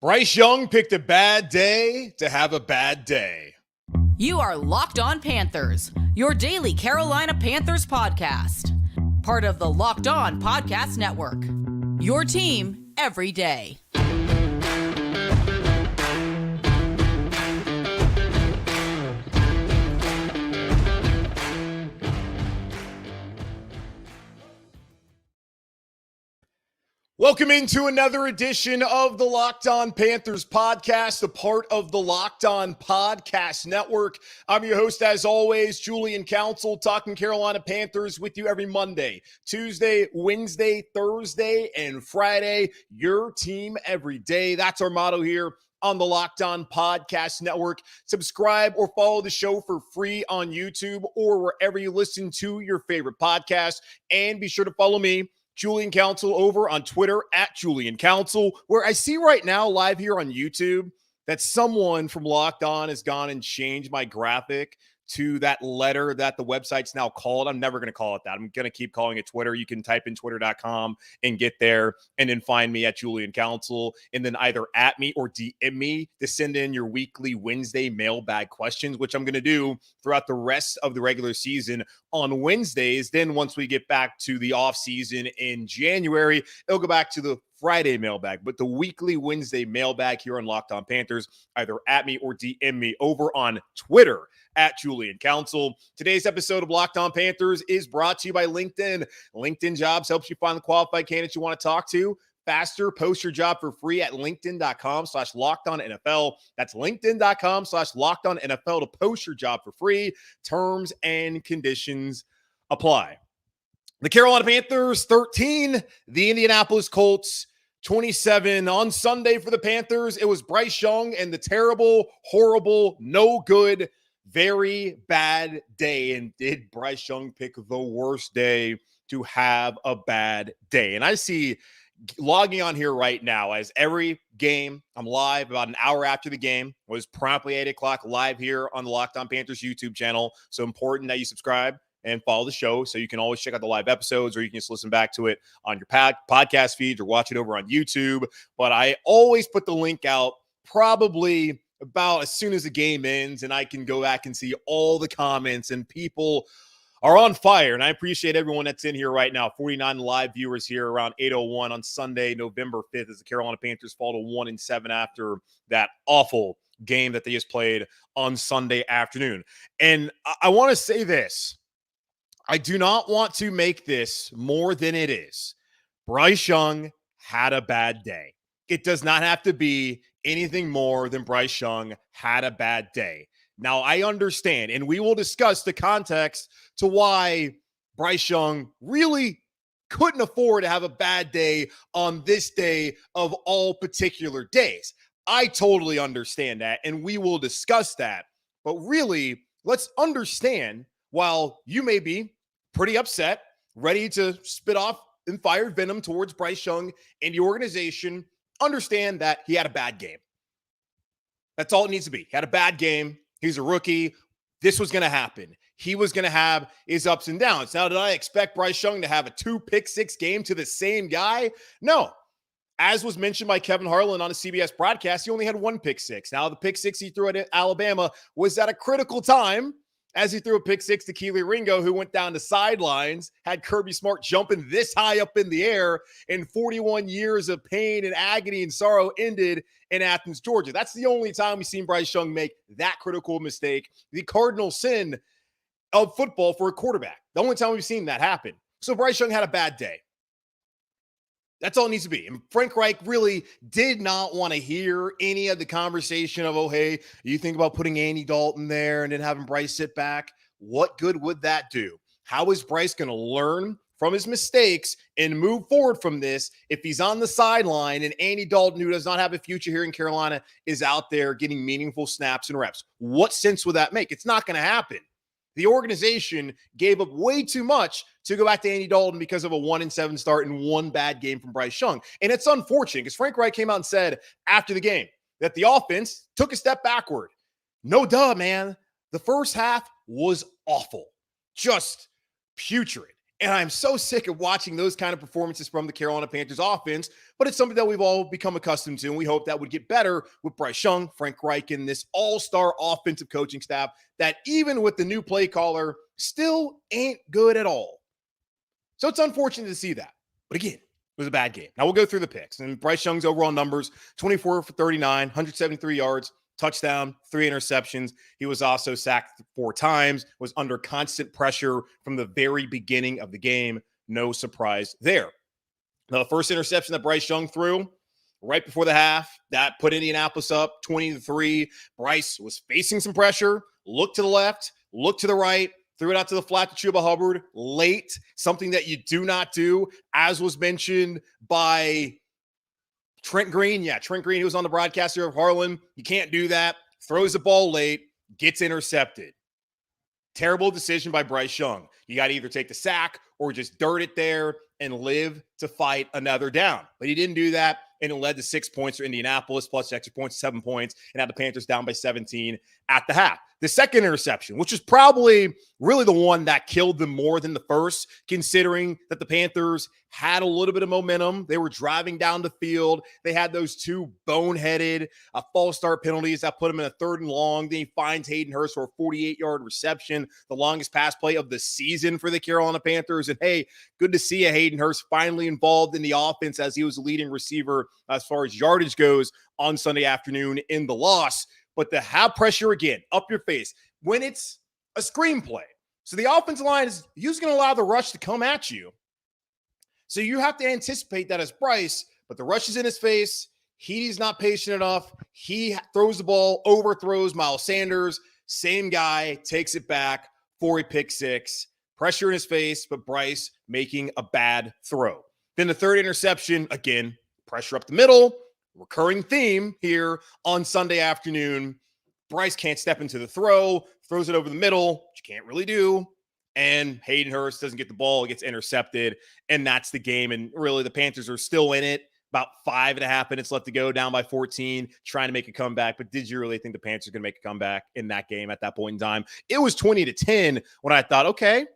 Bryce Young picked a bad day to have a bad day. You are Locked On Panthers, your daily Carolina Panthers podcast. Part of the Locked On Podcast Network. Your team every day. Welcome into another edition of the Locked On Panthers podcast, a part of the Locked On Podcast Network. I'm your host, as always, Julian Council, talking Carolina Panthers with you every Monday, Tuesday, Wednesday, Thursday, and Friday. Your team every day. That's our motto here on the Locked On Podcast Network. Subscribe or follow the show for free on YouTube or wherever you listen to your favorite podcast. And be sure to follow me, Julian Council, over on Twitter at Julian Council, where I see right now live here on YouTube that someone from Locked On has gone and changed my graphic to that letter that the website's now called. I'm never going to call it that. I'm going to keep calling it Twitter. You can type in twitter.com and get there and then find me at Julian Council and then either at me or DM me to send in your weekly Wednesday mailbag questions, which I'm going to do throughout the rest of the regular season on Wednesdays. Then once we get back to the off season in January, it'll go back to the Friday mailbag, but the weekly Wednesday mailbag here on Locked On Panthers, either at me or DM me over on Twitter at Julian Council. Today's episode of Locked On Panthers is brought to you by LinkedIn. LinkedIn Jobs helps you find the qualified candidates you want to talk to faster. Post your job for free at linkedin.com/LockedOnNFL. That's linkedin.com/LockedOnNFL to post your job for free. Terms and conditions apply. The Carolina Panthers 13, the Indianapolis Colts 27. On Sunday for the Panthers, it was Bryce Young and the terrible, horrible, no good, very bad day. And did Bryce Young pick the worst day to have a bad day? And I see logging on here right now as every game, I'm live about an hour after the game, was promptly 8 o'clock live here on the Locked On Panthers YouTube channel. So important that you subscribe and follow the show so you can always check out the live episodes, or you can just listen back to it on your podcast feeds or watch it over on YouTube. But I always put the link out probably about as soon as the game ends, and I can go back and see all the comments, and people are on fire. And I appreciate everyone that's in here right now. 49 live viewers here around 8:01 on Sunday, November 5th, as the Carolina Panthers fall to 1-7 after that awful game that they just played on Sunday afternoon. And I want to say this. I do not want to make this more than it is. Bryce Young had a bad day. It does not have to be anything more than Bryce Young had a bad day. Now, I understand, and we will discuss the context to why Bryce Young really couldn't afford to have a bad day on this day of all particular days. I totally understand that, and we will discuss that. But really, let's understand, while you may be pretty upset, ready to spit off and fire venom towards Bryce Young and the organization, understand that he had a bad game. That's all it needs to be. He had a bad game. He's a rookie. This was going to happen. He was going to have his ups and downs. Now, did I expect Bryce Young to have a 2-pick-6 game to the same guy? No. As was mentioned by Kevin Harlan on a CBS broadcast, he only had 1 pick-6. Now, the pick-6 he threw at Alabama was at a critical time, as he threw a pick-6 to Keely Ringo, who went down the sidelines, had Kirby Smart jumping this high up in the air, and 41 years of pain and agony and sorrow ended in Athens, Georgia. That's the only time we've seen Bryce Young make that critical mistake, the cardinal sin of football for a quarterback. The only time we've seen that happen. So Bryce Young had a bad day. That's all it needs to be. And Frank Reich really did not want to hear any of the conversation of, oh, hey, you think about putting Andy Dalton there and then having Bryce sit back. What good would that do? How is Bryce going to learn from his mistakes and move forward from this if he's on the sideline and Andy Dalton, who does not have a future here in Carolina, is out there getting meaningful snaps and reps? What sense would that make? It's not going to happen. The organization gave up way too much to go back to Andy Dalton because of a 1-7 start and 1 bad game from Bryce Young. And it's unfortunate because Frank Reich came out and said after the game that the offense took a step backward. No duh, man. The first half was awful. Just putrid. And I'm so sick of watching those kind of performances from the Carolina Panthers offense, but it's something that we've all become accustomed to, and we hope that would get better with Bryce Young, Frank Reich, and this all-star offensive coaching staff that even with the new play caller still ain't good at all. So it's unfortunate to see that. But again, it was a bad game. Now we'll go through the picks. And Bryce Young's overall numbers, 24 for 39, 173 yards, touchdown, 3 interceptions. He was also sacked 4 times, was under constant pressure from the very beginning of the game. No surprise there. Now, the first interception that Bryce Young threw right before the half, that put Indianapolis up 20-3. Bryce was facing some pressure, looked to the left, looked to the right, threw it out to the flat to Chuba Hubbard late, something that you do not do, as was mentioned by Trent Green. Yeah, Trent Green, he was on the broadcast here of Harlan. You can't do that. Throws the ball late, gets intercepted. Terrible decision by Bryce Young. You got to either take the sack or just dirt it there and live to fight another down. But he didn't do that, and it led to 6 points for Indianapolis, plus extra points, 7 points, and had the Panthers down by 17 at the half. The second interception, which is probably really the one that killed them more than the first, considering that the Panthers had a little bit of momentum. They were driving down the field. They had those 2 boneheaded false start penalties that put them in a 3rd and long. Then he finds Hayden Hurst for a 48-yard reception, the longest pass play of the season for the Carolina Panthers. And hey, good to see Hayden Hurst finally involved in the offense as he was the leading receiver as far as yardage goes on Sunday afternoon in the loss. But to have pressure again, up your face, when it's a screenplay. So the offensive line is usually going to allow the rush to come at you. So you have to anticipate that as Bryce, but the rush is in his face. He's not patient enough. He throws the ball, overthrows Miles Sanders. Same guy, takes it back for a pick six. Pressure in his face, but Bryce making a bad throw. Then the third interception, again, pressure up the middle. Recurring theme here on Sunday afternoon. Bryce can't step into the throw, throws it over the middle, which you can't really do. And Hayden Hurst doesn't get the ball, gets intercepted, and that's the game. And really, the Panthers are still in it. About 5.5 minutes left to go, down by 14, trying to make a comeback. But did you really think the Panthers are going to make a comeback in that game at that point in time? It was 20-10 when I thought, okay,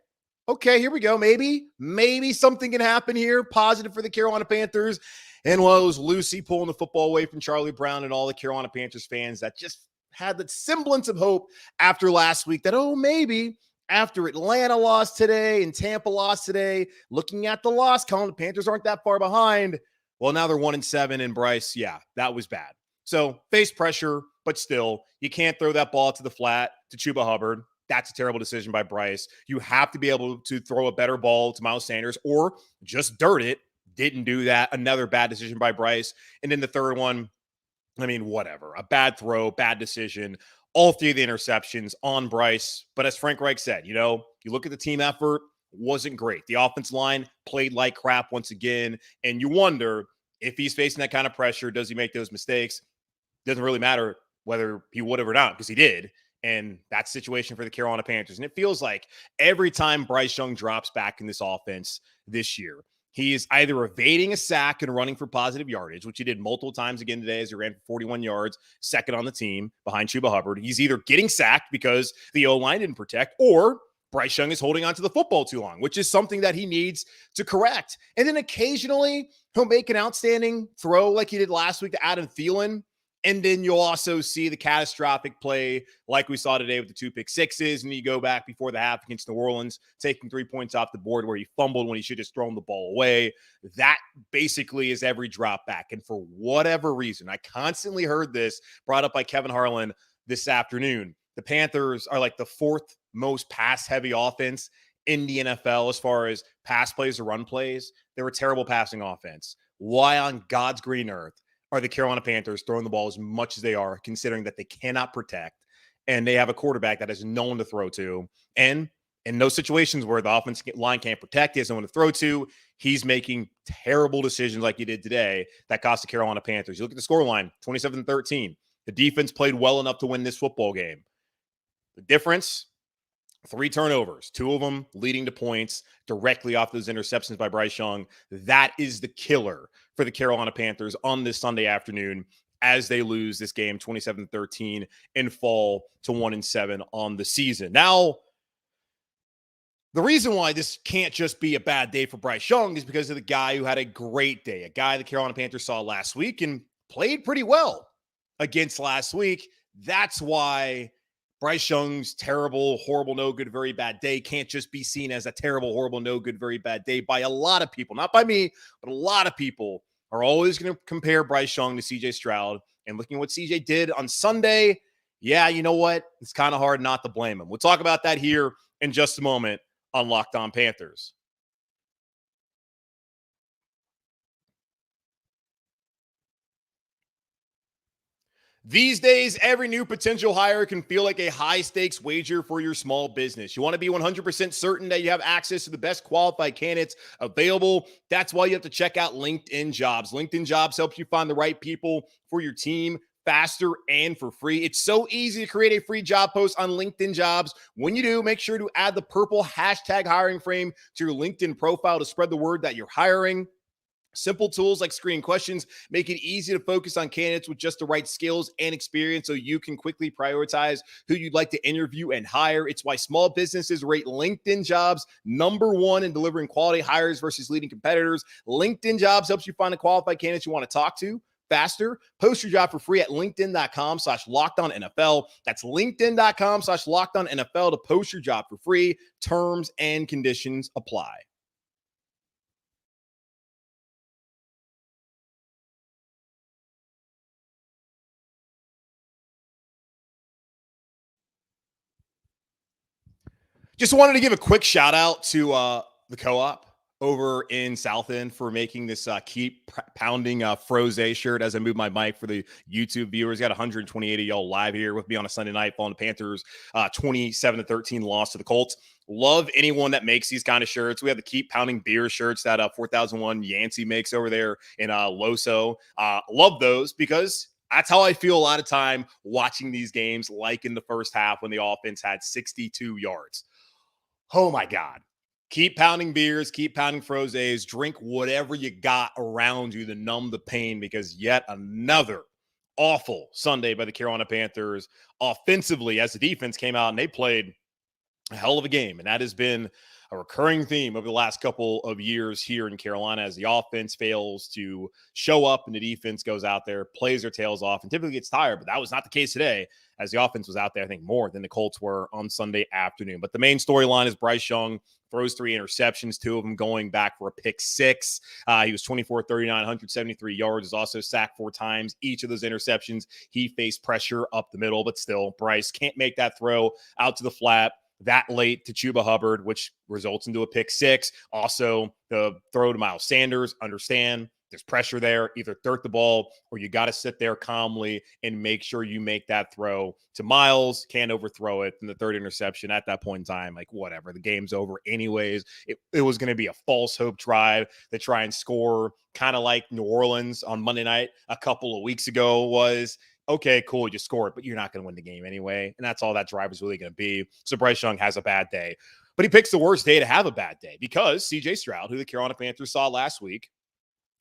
here we go. Maybe something can happen here. Positive for the Carolina Panthers. And well, it was Lucy pulling the football away from Charlie Brown and all the Carolina Panthers fans that just had the semblance of hope after last week that, maybe after Atlanta lost today and Tampa lost today, looking at the loss column, the Panthers aren't that far behind. Well, now they're 1-7, and Bryce, yeah, that was bad. So face pressure, but still, you can't throw that ball to the flat to Chuba Hubbard. That's a terrible decision by Bryce. You have to be able to throw a better ball to Miles Sanders or just dirt it. Didn't do that. Another bad decision by Bryce. And then the third one, whatever. A bad throw, bad decision. All 3 of the interceptions on Bryce. But as Frank Reich said, you look at the team effort, wasn't great. The offensive line played like crap once again. And you wonder if he's facing that kind of pressure, does he make those mistakes? Doesn't really matter whether he would have or not, because he did. And that's the situation for the Carolina Panthers. And it feels like every time Bryce Young drops back in this offense this year, he is either evading a sack and running for positive yardage, which he did multiple times again today as he ran for 41 yards, second on the team behind Chuba Hubbard. He's either getting sacked because the O-line didn't protect, or Bryce Young is holding on to the football too long, which is something that he needs to correct. And then occasionally he'll make an outstanding throw like he did last week to Adam Thielen. And then you'll also see the catastrophic play like we saw today with the 2 pick sixes. And you go back before the half against New Orleans, taking 3 points off the board where he fumbled when he should have just thrown the ball away. That basically is every drop back. And for whatever reason, I constantly heard this brought up by Kevin Harlan this afternoon. The Panthers are like the 4th most pass-heavy offense in the NFL as far as pass plays or run plays. They're a terrible passing offense. Why on God's green earth are the Carolina Panthers throwing the ball as much as they are, considering that they cannot protect and they have a quarterback that is known to throw to? And in those situations where the offensive line can't protect, he has no one to throw to, he's making terrible decisions like he did today that cost the Carolina Panthers. You look at the scoreline, 27-13. The defense played well enough to win this football game. The difference, 3 turnovers, 2 of them leading to points directly off those interceptions by Bryce Young. That is the killer for the Carolina Panthers on this Sunday afternoon as they lose this game 27-13 and fall to 1-7 on the season. Now, The reason why this can't just be a bad day for Bryce Young is because of the guy who had a great day, a guy the Carolina Panthers saw last week and played pretty well against last week. That's why Bryce Young's terrible, horrible, no good, very bad day can't just be seen as a terrible, horrible, no good, very bad day by a lot of people. Not by me, but a lot of people are always going to compare Bryce Young to CJ Stroud. And looking at what CJ did on Sunday, yeah, you know what? It's kind of hard not to blame him. We'll talk about that here in just a moment on Locked On Panthers. These days, every new potential hire can feel like a high-stakes wager for your small business. You want to be 100% certain that you have access to the best qualified candidates available. That's why you have to check out LinkedIn Jobs. LinkedIn Jobs helps you find the right people for your team faster and for free. It's so easy to create a free job post on LinkedIn Jobs. When you do, make sure to add the purple hashtag hiring frame to your LinkedIn profile to spread the word that you're hiring. Simple tools like screening questions make it easy to focus on candidates with just the right skills and experience so you can quickly prioritize who you'd like to interview and hire. It's why small businesses rate LinkedIn Jobs #1 in delivering quality hires versus leading competitors. LinkedIn Jobs helps you find the qualified candidates you want to talk to faster. Post your job for free at linkedin.com/lockedonnfl. That's linkedin.com/lockedonnfl to post your job for free. Terms and conditions apply. Just wanted to give a quick shout out to the co-op over in South End for making this keep pounding Froze shirt as I move my mic for the YouTube viewers. Got 128 of y'all live here with me on a Sunday night following the Panthers 27-13 loss to the Colts. Love anyone that makes these kind of shirts. We have the Keep Pounding Beer shirts that 4001 Yancey makes over there in Loso. Love those because that's how I feel a lot of time watching these games, like in the first half when the offense had 62 yards. Oh my God. Keep pounding beers, keep pounding frozes, drink whatever you got around you to numb the pain because yet another awful Sunday by the Carolina Panthers offensively as the defense came out and they played a hell of a game. And that has been a recurring theme over the last couple of years here in Carolina as the offense fails to show up and the defense goes out there, plays their tails off, and typically gets tired. But that was not the case today as the offense was out there, I think, more than the Colts were on Sunday afternoon. But the main storyline is Bryce Young throws 3 interceptions, 2 of them going back for a pick 6. He was 24-39, 173 yards, was also sacked 4 times. Each of those interceptions, he faced pressure up the middle, but still, Bryce can't make that throw out to the flat that late to Chuba Hubbard, which results into a pick 6. Also, the throw to Miles Sanders, understand there's pressure there. Either dirt the ball or you got to sit there calmly and make sure you make that throw to Miles. Can't overthrow it. And the 3rd interception at that point in time, like whatever, the game's over anyways. It was going to be a false hope drive to try and score, kind of like New Orleans on Monday night a couple of weeks ago was. Okay, cool, you scored, but you're not going to win the game anyway. And that's all that drive is really going to be. So Bryce Young has a bad day. But he picks the worst day to have a bad day because CJ Stroud, who the Carolina Panthers saw last week,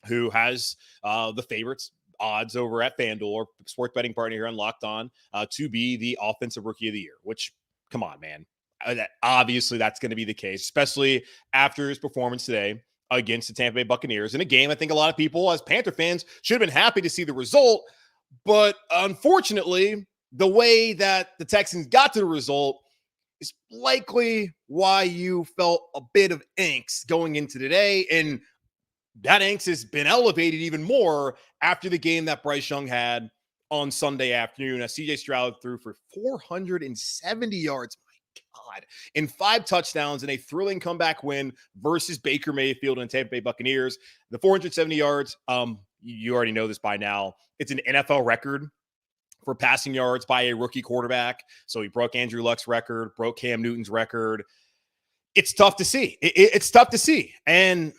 who has the favorites odds over at FanDuel, or sports betting partner here on Locked On, to be the offensive rookie of the year, which, come on, man. Obviously, that's going to be the case, especially after his performance today against the Tampa Bay Buccaneers in a game I think a lot of people as Panther fans should have been happy to see the result. But unfortunately, the way that the Texans got to the result is likely why you felt a bit of angst going into today. And that angst has been elevated even more after the game that Bryce Young had on Sunday afternoon. As CJ Stroud threw for 470 yards, my God, and 5 touchdowns in a thrilling comeback win versus Baker Mayfield and Tampa Bay Buccaneers. The 470 yards, you already know this by now. It's an NFL record for passing yards by a rookie quarterback. So he broke Andrew Luck's record, broke Cam Newton's record. It's tough to see. It's tough to see. And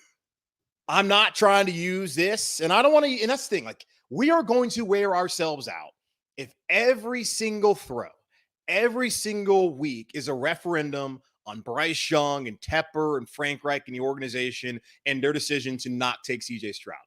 I'm not trying to use this, and I don't want to, and that's the thing, like, we are going to wear ourselves out if every single throw, every single week is a referendum on Bryce Young and Tepper and Frank Reich and the organization and their decision to not take CJ Stroud.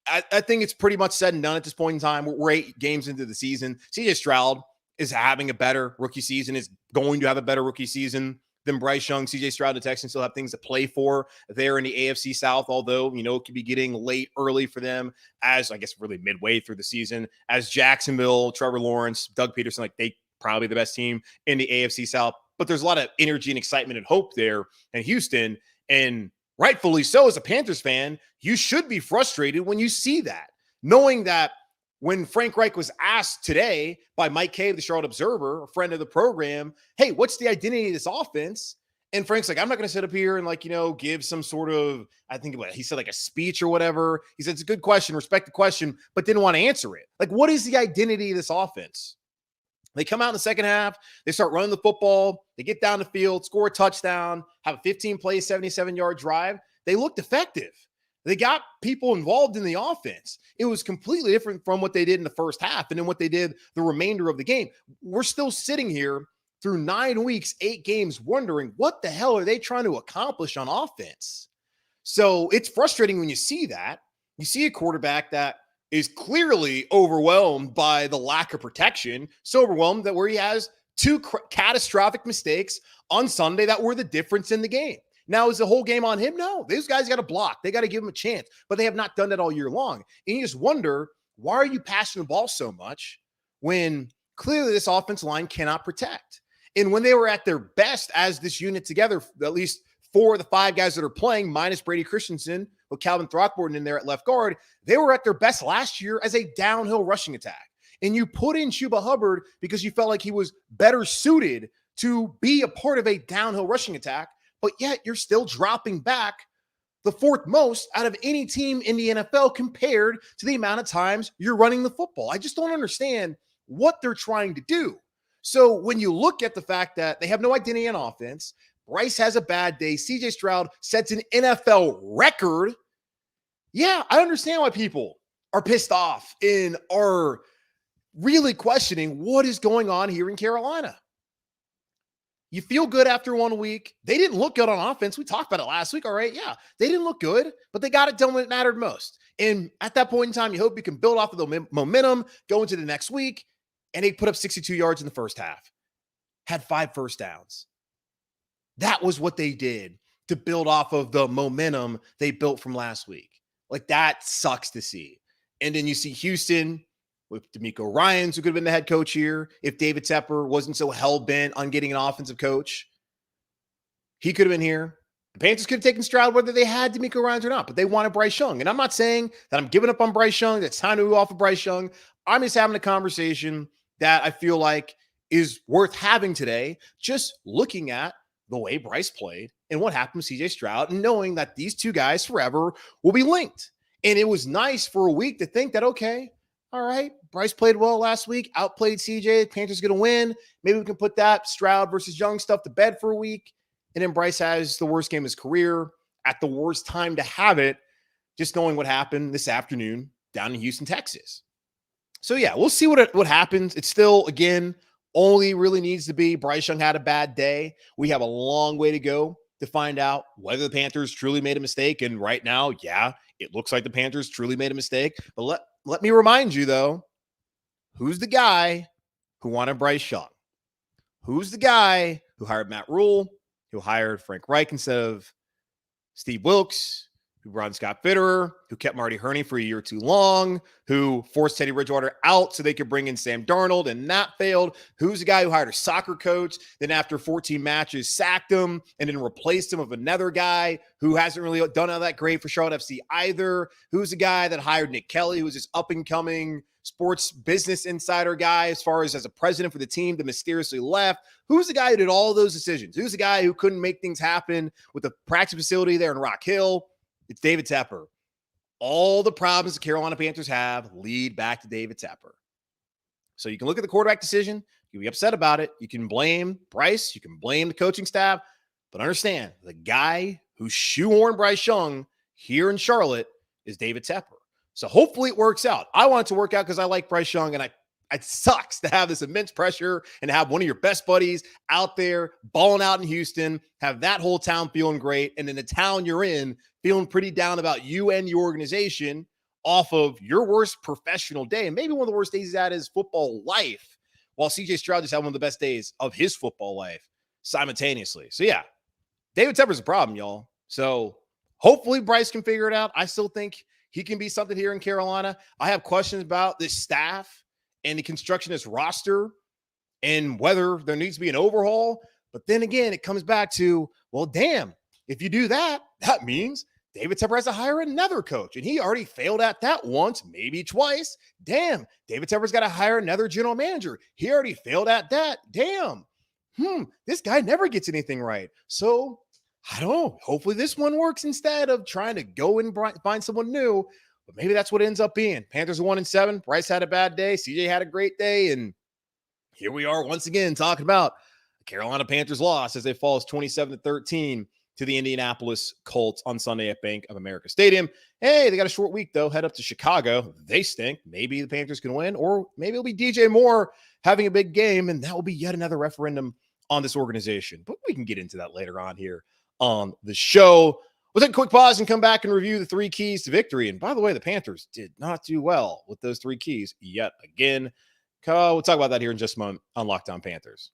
I think it's pretty much said and done at this point in time. We're 8 games into the season. CJ Stroud is having a better rookie season, is going to have a better rookie season than Bryce Young. CJ Stroud and the Texans still have things to play for there in the AFC South, although, it could be getting late early for them as, I guess, really midway through the season, as Jacksonville, Trevor Lawrence, Doug Peterson, they probably the best team in the AFC South. But there's a lot of energy and excitement and hope there in Houston, and rightfully so. As a Panthers fan, you should be frustrated when you see that, knowing that when Frank Reich was asked today by Mike Kay, the Charlotte Observer, a friend of the program, hey, what's the identity of this offense? And Frank's like, I'm not going to sit up here and give some sort of, I think he said a speech or whatever. He said, it's a good question, respect the question, but didn't want to answer it. What is the identity of this offense? They come out in the second half, they start running the football, they get down the field, score a touchdown, have a 15-play, 77-yard drive. They looked effective. They got people involved in the offense. It was completely different from what they did in the first half and then what they did the remainder of the game. We're still sitting here through 9 weeks, 8 games, wondering what the hell are they trying to accomplish on offense? So it's frustrating when you see that. You see a quarterback that is clearly overwhelmed by the lack of protection, so overwhelmed that where he has 2 catastrophic mistakes on Sunday that were the difference in the game. Now, is the whole game on him? No. These guys got to block. They got to give him a chance, but they have not done that all year long. And you just wonder, why are you passing the ball so much when clearly this offensive line cannot protect? And when they were at their best as this unit together, at least 4 of the 5 guys that are playing, minus Brady Christensen, with Calvin Throckmorton in there at left guard, they were at their best last year as a downhill rushing attack. And you put in Chuba Hubbard because you felt like he was better suited to be a part of a downhill rushing attack, but yet you're still dropping back the 4th most out of any team in the NFL compared to the amount of times you're running the football. I just don't understand what they're trying to do. So when you look at the fact that they have no identity on offense, Bryce has a bad day, CJ Stroud sets an NFL record, yeah, I understand why people are pissed off and are really questioning what is going on here in Carolina. You feel good after 1 week. They didn't look good on offense. We talked about it last week. All right. Yeah, they didn't look good, but they got it done when it mattered most. And at that point in time, you hope you can build off of the momentum, go into the next week. And they put up 62 yards in the first half, had 5 first downs. That was what they did to build off of the momentum they built from last week. That sucks to see. And then you see Houston with D'Amico Ryans, who could have been the head coach here if David Tepper wasn't so hell-bent on getting an offensive coach. He could have been here. The Panthers could have taken Stroud whether they had D'Amico Ryans or not, but they wanted Bryce Young. And I'm not saying that I'm giving up on Bryce Young, that's time to move off of Bryce Young. I'm just having a conversation that I feel like is worth having today, just looking at the way Bryce played and what happened to CJ Stroud and knowing that these 2 guys forever will be linked. And it was nice for a week to think that, okay, all right, Bryce played well last week, outplayed CJ, Panthers going to win. Maybe we can put that Stroud versus Young stuff to bed for a week. And then Bryce has the worst game of his career at the worst time to have it, just knowing what happened this afternoon down in Houston, Texas. So, yeah, we'll see what happens. It's still, again, only really needs to be Bryce Young had a bad day. We have a long way to go to find out whether the Panthers truly made a mistake. And right now, yeah, it looks like the Panthers truly made a mistake. But let me remind you, though, who's the guy who wanted Bryce Young? Who's the guy who hired Matt Rule, who hired Frank Reich instead of Steve Wilkes, who brought in Scott Fitterer, who kept Marty Hurney for a year too long, who forced Teddy Bridgewater out so they could bring in Sam Darnold, and that failed? Who's the guy who hired a soccer coach, then after 14 matches sacked him, and then replaced him with another guy who hasn't really done all that great for Charlotte FC either? Who's the guy that hired Nick Kelly, who's this up-and-coming sports business insider guy as far as a president for the team that mysteriously left? Who's the guy who did all those decisions? Who's the guy who couldn't make things happen with the practice facility there in Rock Hill? It's David Tepper. All the problems the Carolina Panthers have lead back to David Tepper. So you can look at the quarterback decision. You can be upset about it. You can blame Bryce. You can blame the coaching staff. But understand, the guy who shoehorned Bryce Young here in Charlotte is David Tepper. So hopefully it works out. I want it to work out because I like Bryce Young, and it sucks to have this immense pressure and have one of your best buddies out there balling out in Houston, have that whole town feeling great, and then the town you're in feeling pretty down about you and your organization off of your worst professional day, and maybe one of the worst days he's had his football life, while CJ Stroud just had one of the best days of his football life. simultaneously. So yeah, David Tepper's a problem, y'all. So hopefully Bryce can figure it out. I still think he can be something here in Carolina. I have questions about this staff and the construction of this roster and whether there needs to be an overhaul. But then again, it comes back to, well, damn, if you do that, that means David Tepper has to hire another coach. And he already failed at that once, maybe twice. Damn, David Tepper's got to hire another general manager. He already failed at that. Damn. This guy never gets anything right. So I don't know. Hopefully this one works instead of trying to go and find someone new. But maybe that's what it ends up being. Panthers are 1-7. Bryce had a bad day. CJ had a great day. And here we are once again talking about the Carolina Panthers loss as they fall 27-13 to the Indianapolis Colts on Sunday at Bank of America Stadium. Hey, they got a short week, though. Head up to Chicago. They stink. Maybe the Panthers can win, or maybe it'll be DJ Moore having a big game, and that will be yet another referendum on this organization. But we can get into that later on here on the show. We'll take a quick pause and come back and review the 3 keys to victory. And by the way, the Panthers did not do well with those 3 keys yet again. We'll talk about that here in just a moment on Locked On Panthers.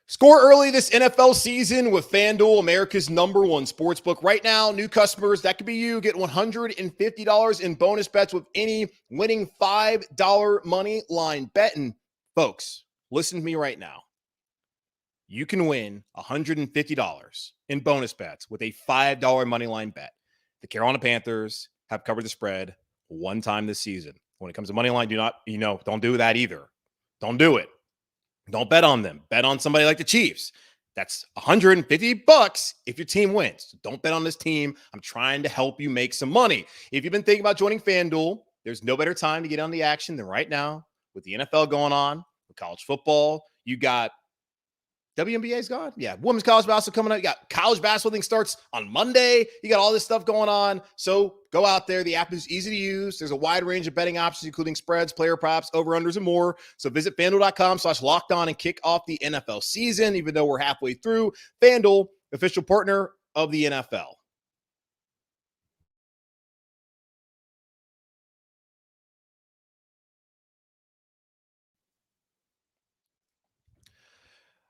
Score early this NFL season with FanDuel, America's #1 sportsbook. Right now, new customers, that could be you, get $150 in bonus bets with any winning $5 money line bet. And folks, listen to me right now. You can win $150 in bonus bets with a $5 money line bet. The Carolina Panthers have covered the spread one time this season. When it comes to money line, don't do that either. Don't do it. Don't bet on them. Bet on somebody like the Chiefs. That's $150 if your team wins. Don't bet on this team. I'm trying to help you make some money. If you've been thinking about joining FanDuel, there's no better time to get on the action than right now with the NFL going on, with college football. You got WNBA's gone. Yeah. Women's college basketball coming up. You got college basketball thing starts on Monday. You got all this stuff going on. So go out there. The app is easy to use. There's a wide range of betting options, including spreads, player props, over-unders, and more. So visit FanDuel.com/lockedon and kick off the NFL season. Even though we're halfway through, FanDuel, official partner of the NFL.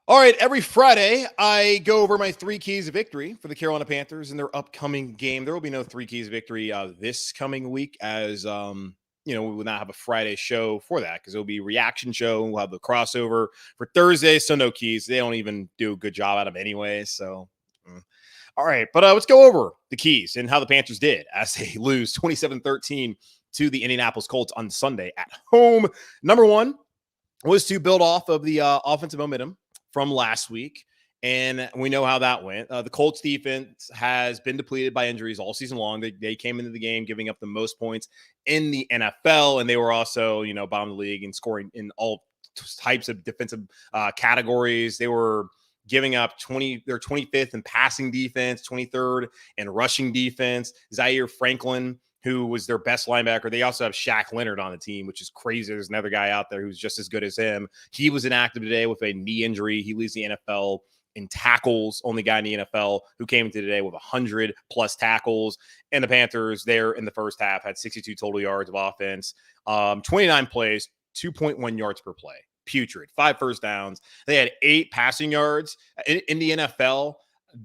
All right, every Friday, I go over my 3 keys of victory for the Carolina Panthers in their upcoming game. There will be no 3 keys of victory this coming week as, we will not have a Friday show for that because it'll be a reaction show. We'll have the crossover for Thursday, so no keys. They don't even do a good job out of them anyway, so... All right, but let's go over the keys and how the Panthers did as they lose 27-13 to the Indianapolis Colts on Sunday at home. Number 1 was to build off of the offensive momentum from last week, and we know how that went. The Colts defense has been depleted by injuries all season long. They came into the game giving up the most points in the NFL, and they were also, bottom of the league in scoring in all types of defensive categories. They were giving up they're 25th in passing defense, 23rd in rushing defense. Zaire Franklin, who was their best linebacker. They also have Shaq Leonard on the team, which is crazy. There's another guy out there who's just as good as him. He was inactive today with a knee injury. He leads the NFL in tackles, only guy in the NFL who came into today with 100+ tackles. And the Panthers there in the first half had 62 total yards of offense, 29 plays, 2.1 yards per play. Putrid. 5 first downs. They had 8 passing yards. In the NFL,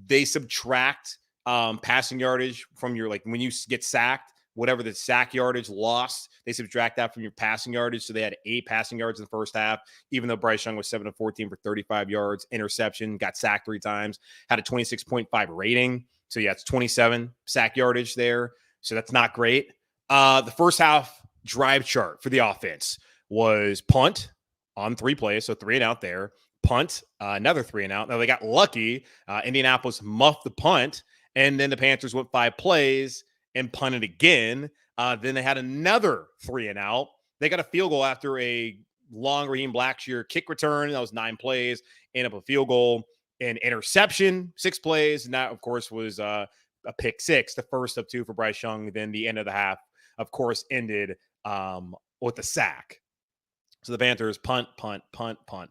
they subtract passing yardage from your, when you get sacked, whatever the sack yardage lost, they subtract that from your passing yardage. So they had 8 passing yards in the first half, even though Bryce Young was 7 of 14 for 35 yards, interception, got sacked 3 times, had a 26.5 rating. So yeah, it's 27 sack yardage there. So that's not great. The first half drive chart for the offense was punt on 3 plays. So 3 and out there, punt, another 3 and out. Now they got lucky. Indianapolis muffed the punt, and then the Panthers went 5 plays and punted again. Then they had another 3 and out. They got a field goal after a long Raheem Blackshear kick return. That was 9 plays, ended up a field goal and interception, 6 plays. And that, of course, was a pick 6, the first of 2 for Bryce Young. Then the end of the half, of course, ended with a sack. So the Panthers punt,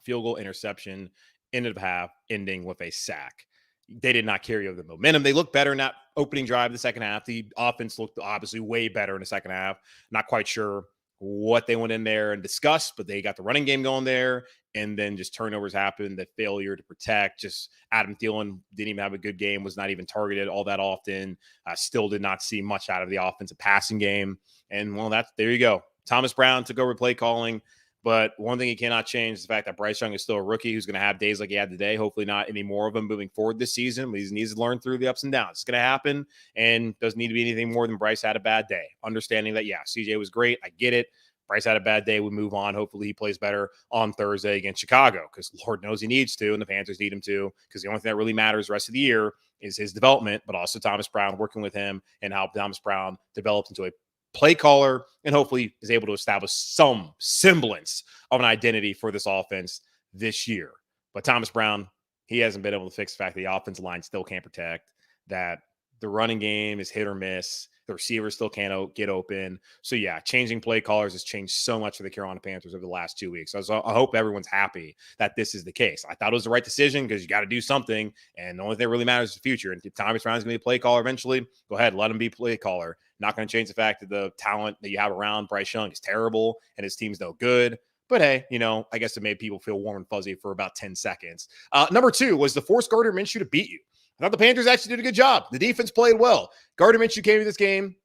field goal, interception, end of half, ending with a sack. They did not carry over the momentum. They look better in that opening drive of the second half. The offense looked obviously way better in the second half. Not quite sure what they went in there and discussed, but they got the running game going there. And then just turnovers happened, the failure to protect. Just Adam Thielen didn't even have a good game, was not even targeted all that often. Still did not see much out of the offensive passing game. And, well, there you go. Thomas Brown took over play calling. But one thing he cannot change is the fact that Bryce Young is still a rookie who's going to have days like he had today. Hopefully not any more of them moving forward this season. But he needs to learn through the ups and downs. It's going to happen, and doesn't need to be anything more than Bryce had a bad day. Understanding that, yeah, CJ was great. I get it. Bryce had a bad day. We move on. Hopefully he plays better on Thursday against Chicago, because Lord knows he needs to, and the Panthers need him to, because the only thing that really matters the rest of the year is his development, but also Thomas Brown, working with him and how Thomas Brown developed into a play caller and hopefully is able to establish some semblance of an identity for this offense this year. But Thomas Brown, he hasn't been able to fix the fact that the offensive line still can't protect, that the running game is hit or miss. The receivers still can't get open. So, yeah, changing play callers has changed so much for the Carolina Panthers over the last 2 weeks. So I hope everyone's happy that this is the case. I thought it was the right decision because you got to do something, and the only thing that really matters is the future. And if Thomas Brown's going to be a play caller eventually, go ahead, let him be play caller. Not going to change the fact that the talent that you have around Bryce Young is terrible and his team's no good. But hey, I guess it made people feel warm and fuzzy for about 10 seconds. Number 2 was the force Gardner Minshew to beat you. I thought the Panthers actually did a good job. The defense played well. Gardner Minshew came to this game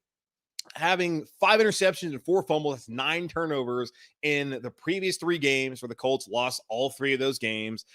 having 5 interceptions and 4 fumbles. That's 9 turnovers in the previous 3 games, where the Colts lost all 3 of those games.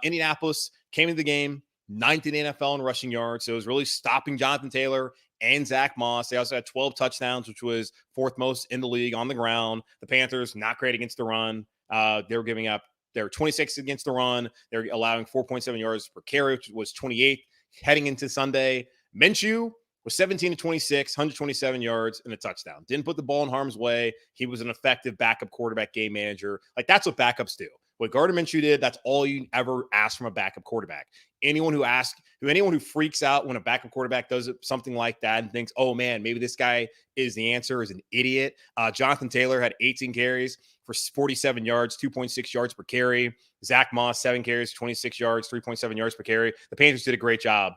Indianapolis came into the game 9th in the NFL in rushing yards. So it was really stopping Jonathan Taylor and Zach Moss. They also had 12 touchdowns, which was 4th most in the league on the ground. The Panthers, not great against the run. They were 26th against the run. They're allowing 4.7 yards per carry, which was 28th heading into Sunday. Minshew was 17 to 26, 127 yards and a touchdown. Didn't put the ball in harm's way. He was an effective backup quarterback game manager. Like, that's what backups do. What Gardner Minshew did, that's all you ever ask from a backup quarterback. Anyone who freaks out when a backup quarterback does something like that and thinks, oh man, maybe this guy is the answer, is an idiot. Jonathan Taylor had 18 carries for 47 yards, 2.6 yards per carry. Zach Moss, 7 carries, 26 yards, 3.7 yards per carry. The Panthers did a great job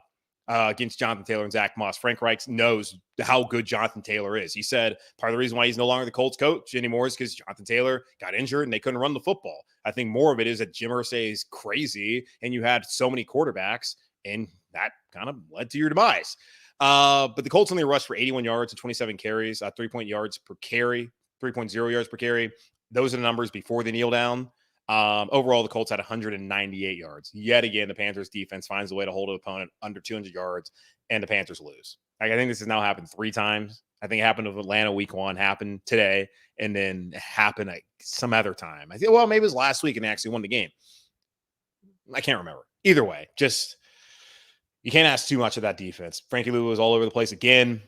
against Jonathan Taylor and Zach Moss. Frank Reich knows how good Jonathan Taylor is. He said part of the reason why he's no longer the Colts coach anymore is because Jonathan Taylor got injured and they couldn't run the football. I think more of it is that Jim Irsay is crazy and you had so many quarterbacks, and that kind of led to your demise. But the Colts only rushed for 81 yards and 27 carries, 3.0 yards per carry. Those are the numbers before the kneel down. Overall, the Colts had 198 yards. Yet again, the Panthers defense finds a way to hold an opponent under 200 yards, and the Panthers lose. I think this has now happened 3 times. I think it happened with Atlanta week 1, happened today, and then it happened some other time. I think, well, maybe it was last week and they actually won the game. I can't remember. Either way, just you can't ask too much of that defense. Frankie Lou was all over the place again.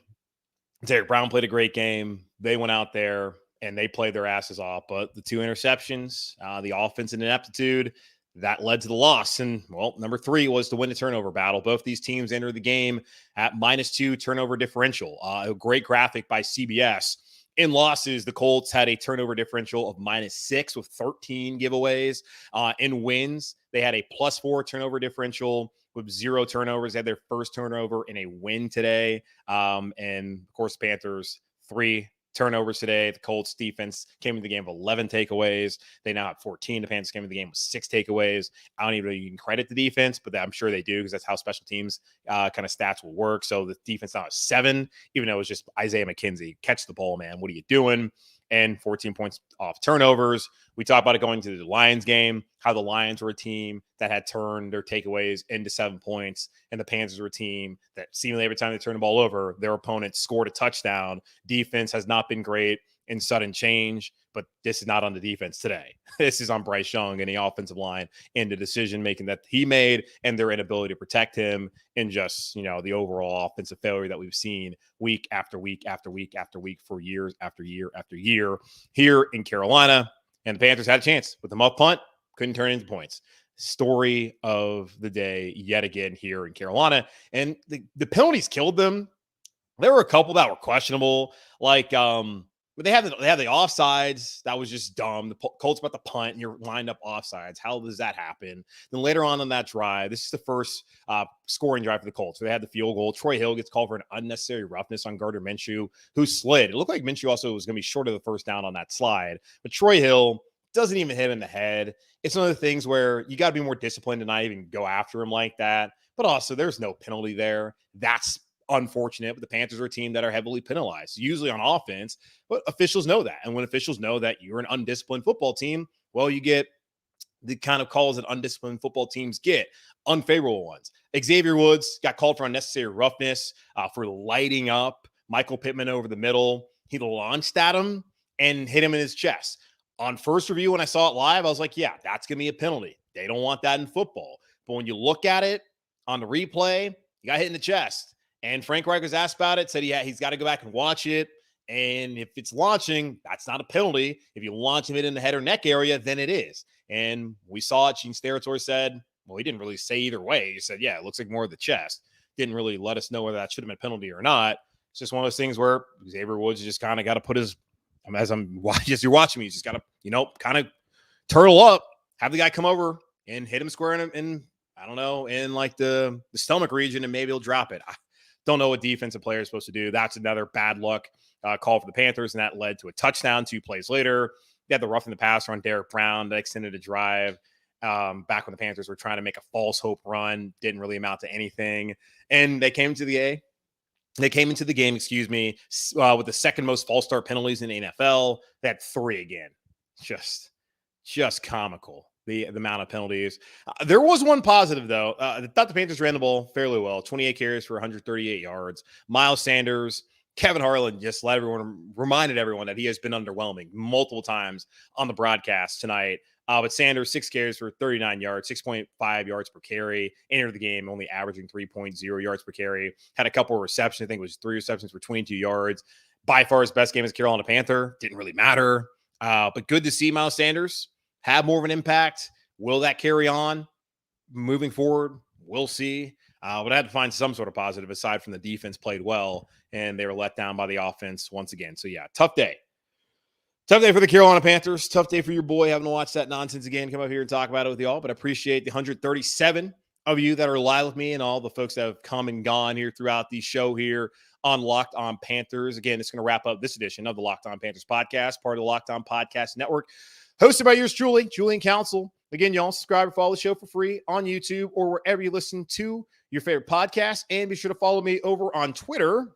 Derek Brown played a great game. They went out there and they played their asses off. But the 2 interceptions, the offensive ineptitude, that led to the loss. And, well, number 3 was to win the turnover battle. Both these teams entered the game at -2 turnover differential. A great graphic by CBS. In losses, the Colts had a turnover differential of -6 with 13 giveaways. In wins, they had a +4 turnover differential with 0 turnovers. They had their first turnover in a win today. And, of course, Panthers, 3 turnovers today. The Colts defense came into the game with 11 takeaways. They now have 14. The Panthers came into the game with 6 takeaways. I don't even know if you can credit the defense, but I'm sure they do, because that's how special teams kind of stats will work. So the defense now has 7, even though it was just Isaiah McKenzie. Catch the ball, man. What are you doing? And 14 points off turnovers. We talked about it going to the Lions game, how the Lions were a team that had turned their takeaways into 7 points, and the Panthers were a team that seemingly every time they turned the ball over, their opponent scored a touchdown. Defense has not been great in sudden change, but this is not on the defense today. This is on Bryce Young and the offensive line and the decision-making that he made and their inability to protect him, and just, the overall offensive failure that we've seen week after week after week after week for years after year after year here in Carolina. And the Panthers had a chance with the muff punt, couldn't turn it into points. Story of the day yet again here in Carolina. And the penalties killed them. There were a couple that were questionable, like But they have the offsides. That was just dumb. The Colts about to punt, and you're lined up offsides. How does that happen? Then later on that drive, this is the first scoring drive for the Colts. So they had the field goal. Troy Hill gets called for an unnecessary roughness on Gardner Minshew, who slid. It looked like Minshew also was going to be short of the first down on that slide. But Troy Hill doesn't even hit him in the head. It's one of the things where you got to be more disciplined and not even go after him like that. But also, there's no penalty there. That's unfortunate, but the Panthers are a team that are heavily penalized, usually on offense, but officials know that. And when officials know that you're an undisciplined football team, well, you get the kind of calls that undisciplined football teams get, unfavorable ones. Xavier Woods got called for unnecessary roughness for lighting up Michael Pittman over the middle. He launched at him and hit him in his chest. On first review, when I saw it live, I was like, yeah, that's going to be a penalty. They don't want that in football. But when you look at it on the replay, he got hit in the chest. And Frank Reich was asked about it, said he's got to go back and watch it. And if it's launching, that's not a penalty. If you launch him in the head or neck area, then it is. And we saw it. Gene Steratore said, well, he didn't really say either way. He said, yeah, it looks like more of the chest. Didn't really let us know whether that should have been a penalty or not. It's just one of those things where Xavier Woods just kind of got to put his, as you're watching me, you just got to, kind of turtle up, have the guy come over and hit him square in I don't know, in like the stomach region, and maybe he'll drop it. I don't know what defensive player is supposed to do. That's another bad luck call for the Panthers, and that led to a touchdown 2 plays later. They had the roughing the passer on Derek Brown that extended a drive back when the Panthers were trying to make a false hope run. Didn't really amount to anything. And they came into the game, with the second most false start penalties in the NFL. They had 3 again. Just comical. The amount of penalties. There was one positive, though. I thought the Panthers ran the ball fairly well. 28 carries for 138 yards. Miles Sanders, Kevin Harlan just reminded everyone that he has been underwhelming multiple times on the broadcast tonight. But Sanders, 6 carries for 39 yards, 6.5 yards per carry. Entered the game only averaging 3.0 yards per carry. Had a couple of receptions. I think it was 3 receptions for 22 yards. By far his best game as a Carolina Panther. Didn't really matter. But good to see Miles Sanders have more of an impact. Will that carry on moving forward? We'll see. But I had to find some sort of positive aside from the defense played well, and they were let down by the offense once again. So, yeah, tough day. Tough day for the Carolina Panthers. Tough day for your boy having to watch that nonsense again. Come up here and talk about it with y'all. But I appreciate the 137 of you that are live with me and all the folks that have come and gone here throughout the show here on Locked On Panthers. Again, it's going to wrap up this edition of the Locked On Panthers podcast, part of the Locked On Podcast Network. Hosted by yours truly, Julian Council. Again, y'all subscribe or follow the show for free on YouTube or wherever you listen to your favorite podcast. And be sure to follow me over on Twitter,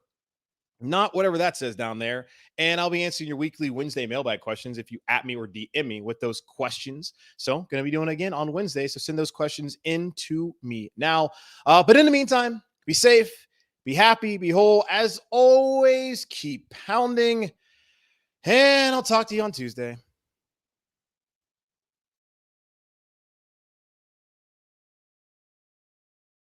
not whatever that says down there. And I'll be answering your weekly Wednesday mailbag questions if you at me or DM me with those questions. So going to be doing it again on Wednesday. So send those questions in to me now. But in the meantime, be safe, be happy, be whole. As always, keep pounding. And I'll talk to you on Tuesday.